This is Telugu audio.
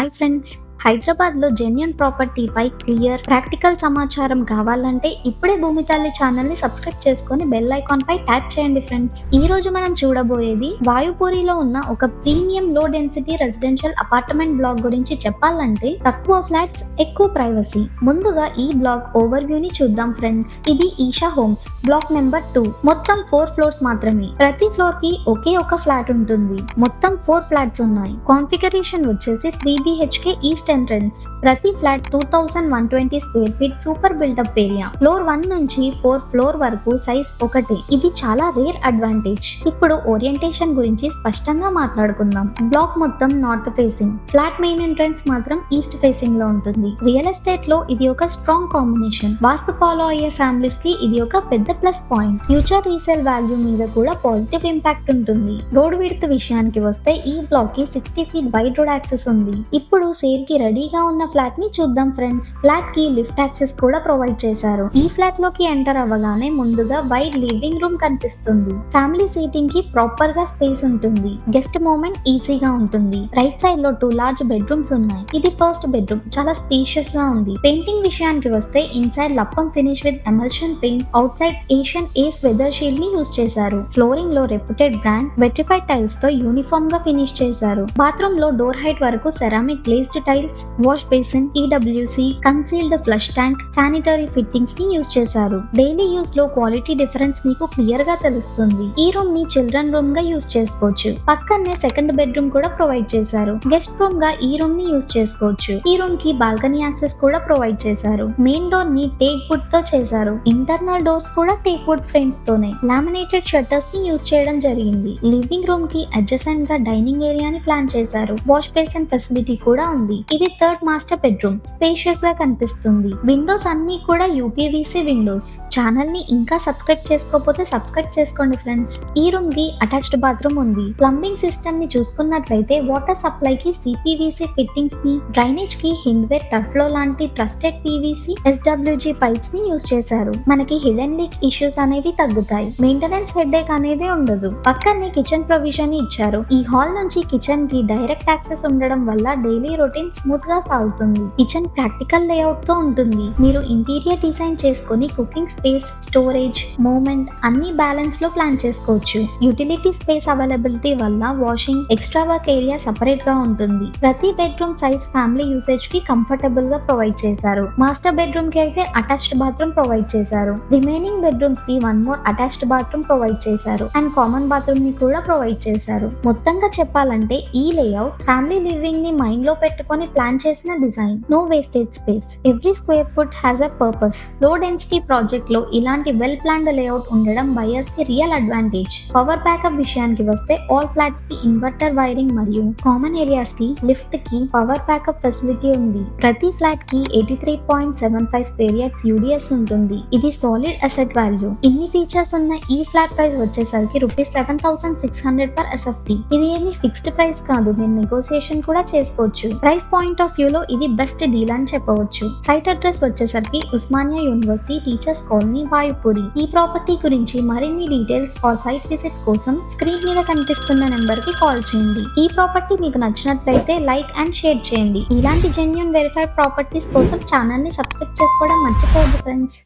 హాయ్ ఫ్రెండ్స్, హైదరాబాద్లో జెన్యూన్ ప్రాపర్టీపై క్లియర్ ప్రాక్టికల్ సమాచారం కావాలంటే ఇప్పుడే భూమి తల్లి ఛానల్ని సబ్స్క్రైబ్ చేసుకొని బెల్ ఐకాన్ పై ట్యాప్ చేయండి ఫ్రెండ్స్. ఈ రోజు మనం చూడబోయేది వాయుపూరిలో ఉన్న ఒక premium low density residential apartment black గురించి. చెప్పాలంటే తక్కువ ఫ్లాట్స్, ఎక్కువ ప్రైవసీ. ముందుగా ఈ బ్లాక్ ఓవర్ వ్యూ ని చూద్దాం ఫ్రెండ్స్. ఇది ఈషా హోమ్స్ బ్లాక్ నెంబర్ 2. మొత్తం 4 ఫ్లోర్స్ మాత్రమే. ప్రతి ఫ్లోర్ కి ఒకే ఒక ఫ్లాట్ ఉంటుంది. మొత్తం 4 ఫ్లాట్స్ ఉన్నాయి. కాన్ఫిగరేషన్ వచ్చేసి 3 BHK ఈస్ట్ ఎంట్రన్స్. ప్రతి flat 2120 square feet super built up area. Floor 1 నుంచి 4 ఫ్లోర్ వరకు సైజ్ ఒకటే. ఇది చాలా రేర్ అడ్వాంటేజ్. ఇప్పుడు ఓరియంటేషన్ గురించి స్పష్టంగా మాట్లాడుకుందాం. బ్లాక్ మొత్తం north facing, flat main entrance మాత్రం ఈస్ట్ ఫేసింగ్ లో ఉంటుంది. రియల్ ఎస్టేట్ లో ఇది ఒక స్ట్రాంగ్ కాంబినేషన్. వాస్తు ఫాలో అయ్యే ఫ్యామిలీస్ కి ఇది ఒక పెద్ద plus point. Future resale value మీద కూడా పాజిటివ్ ఇంపాక్ట్ ఉంటుంది. రోడ్ విడ్త్ విషయానికి వస్తే ఈ బ్లాక్ కి 60 ఫీట్ వైడ్ రోడ్ యాక్సెస్ ఉంది. ఇప్పుడు సేల్ కి రెడీగా ఉన్న ఫ్లాట్ ని చూద్దాం ఫ్రెండ్స్. ఫ్లాట్ కి లిఫ్ట్ యాక్సెస్ కూడా ప్రొవైడ్ చేశారు. ఈ ఫ్లాట్ లోకి ఎంటర్ అవ్వగానే ముందుగా వైడ్ లివింగ్ రూమ్ కనిపిస్తుంది. ఫ్యామిలీ సీటింగ్ కి ప్రాపర్ గా స్పేస్ ఉంటుంది. గెస్ట్ మూవ్మెంట్ ఈజీగా ఉంటుంది. రైట్ సైడ్ లో 2 లార్జ్ బెడ్రూమ్స్ ఉన్నాయి. ఇది ఫస్ట్ బెడ్రూమ్, చాలా స్పేషియస్ గా ఉంది. పెయింటింగ్ విషయానికి వస్తే ఇన్సైడ్ లప్పం finish with emulsion paint, outside Asian ace weather shield ని యూజ్ చేశారు. ఫ్లోరింగ్ లో రెప్యూటెడ్ బ్రాండ్ వెట్రిఫైడ్ టైల్స్ తో యూనిఫామ్ గా ఫినిష్ చేశారు. బాత్రూమ్ లో డోర్ హైట్ వరకు ceramic glazed tiles, wash basin, EWC, concealed flush tank, sanitary fittings ని యూజ్ చేశారు. డైలీ యూజ్ లో క్వాలిటీ డిఫరెన్స్ మీకు క్లియర్ గా తెలుస్తుంది. ఈ రూమ్ ని చిల్డ్రన్ రూమ్ గా యూజ్ చేసుకోవచ్చు. పక్కనే సెకండ్ బెడ్రూమ్ కూడా ప్రొవైడ్ చేశారు. గెస్ట్ రూమ్ గా ఈ రూమ్ ని యూజ్ చేసుకోవచ్చు. ఈ రూమ్ కి బాల్కనీ యాక్సెస్ కూడా ప్రొవైడ్ చేశారు. మెయిన్ డోర్ ని టేక్ వుడ్ తో చేశారు. ఇంటర్నల్ డోర్స్ కూడా టేక్ వుడ్ ఫ్రేమ్స్ తోనే. లామినేటెడ్ షట్టర్స్ ని యూజ్ చేయడం జరిగింది. లివింగ్ రూమ్ కి అడ్జసెంట్ గా డైనింగ్ ఏరియాని ప్లాన్ చేశారు. వాష్ బేసిన్ ఫెసిలిటీ కూడా ఉంది. ఇది థర్డ్ మాస్టర్ బెడ్రూమ్. స్పేషియస్ గా కనిపిస్తుంది. విండోస్ అన్ని కూడా UPVC విండోస్. ఛానల్ ని ఇంకా సబ్స్క్రైబ్ చేసుకోకపోతే సబ్స్క్రైబ్ చేసుకోండి ఫ్రెండ్స్. ఈ రూమ్ కి అటాచ్డ్ బాత్రూమ్ ఉంది. ప్లంబింగ్ సిస్టమ్ ని చూసుకున్నట్లయితే వాటర్ సప్లై కి CPVC ఫిట్టింగ్స్ ని, డ్రైనేజ్ కి హింద్వేర్ టఫ్లో లాంటి ట్రస్టెడ్ PVC SWG పైప్స్ ని యూజ్ చేశారు. మనకి హిడెన్ లీక్ ఇష్యూస్ అనేవి తగ్గుతాయి. మెయింటెనెన్స్ హెడ్ఏక్ అనేది ఉండదు. పక్కనే కిచెన్ ప్రొవిజన్ ఇచ్చారు. ఈ హాల్ నుంచి కిచెన్ కి డైరెక్ట్ యాక్సెస్ ఉండడం వల్ల డైలీ రొటీన్ స్మూత్ గా సాగుతుంది. కిచెన్ ప్రాక్టికల్ లేఅవుట్ తో ఉంటుంది. మీరు ఇంటీరియర్ డిజైన్ చేసుకుని కుకింగ్ స్పేస్, స్టోరేజ్, మూవ్మెంట్ అన్ని బ్యాలెన్స్ లో ప్లాన్ చేసుకోవచ్చు. యూటిలిటీ స్పేస్ అవైలబిలిటీ వల్ల washing, extra work area separate గా ఉంటుంది. ప్రతి బెడ్రూమ్ సైజ్ ఫ్యామిలీ యూసేజ్ కి కంఫర్టబుల్ గా ప్రొవైడ్ చేశారు. మాస్టర్ బెడ్రూమ్ కి అయితే అటాచ్డ్ బాత్రూమ్ ప్రొవైడ్ చేశారు. రిమైనింగ్ బెడ్రూమ్స్ కి 1 మోర్ అటాచ్డ్ బాత్రూమ్ ప్రొవైడ్ చేశారు. అండ్ కామన్ బాత్రూమ్ ని కూడా ప్రొవైడ్ చేశారు. మొత్తంగా చెప్పాలంటే ఈ లేఅవుట్ ఫ్యామిలీ లివింగ్ ని మైండ్ లో పెట్టుకొని ప్లాన్ చేసిన design. No wastage space. Every square foot has a purpose. Low density project లో ఇలాంటి వెల్ ప్లాన్డ్ లేఅవుట్ ఉండడం బయర్స్ కి రియల్ అడ్వాంటేజ్. పవర్ బ్యాకప్ విషయానికి వస్తే ఆల్ ఫ్లాట్స్ కి ఇన్వర్టర్ వైరింగ్ మరియు కామన్ ఏరియాస్ కి లిఫ్ట్ కి పవర్ బ్యాకప్ ఫెసిలిటీ ఉంది. ప్రతి ఫ్లాట్ కి 83.75 స్క్వేర్ యార్డ్స్ UDS ఉంటుంది. ఇది సాలిడ్ అసెట్ వాల్యూ. ఇన్ని ఫీచర్స్ ఉన్న ఈ ఫ్లాట్ ప్రైస్ వచ్చేసరికి ₹7,600 per SFT. ఇది ఏమి ఫిక్స్డ్ ప్రైస్ కాదు. మీరు నెగోసియేషన్ కూడా చేసుకోవచ్చు. ప్రైస్ పాయింట్ ఆఫ్ వ్యూ లో ఇది బెస్ట్ డీల్ అని చెప్పవచ్చు. సైట్ అడ్రస్ వచ్చేసరికి ఉస్మానియా యూనివర్సిటీ టీచర్స్ కాలనీ, వాయుపూరి. ఈ ప్రాపర్టీ గురించి మరిన్ని డీటెయిల్స్ ఆర్ సైట్ విజిట్ కోసం స్క్రీన్ మీద కనిపిస్తున్న నెంబర్ కి కాల్ చేయండి. ఈ ప్రాపర్టీ మీకు నచ్చినట్లయితే లైక్ అండ్ షేర్ చేయండి. ఇలాంటి జెన్యూన్ వెరిఫైడ్ ప్రాపర్టీస్ కోసం ఛానల్ ని సబ్స్క్రైబ్ చేసుకోవడం మర్చిపోవద్దు ఫ్రెండ్స్.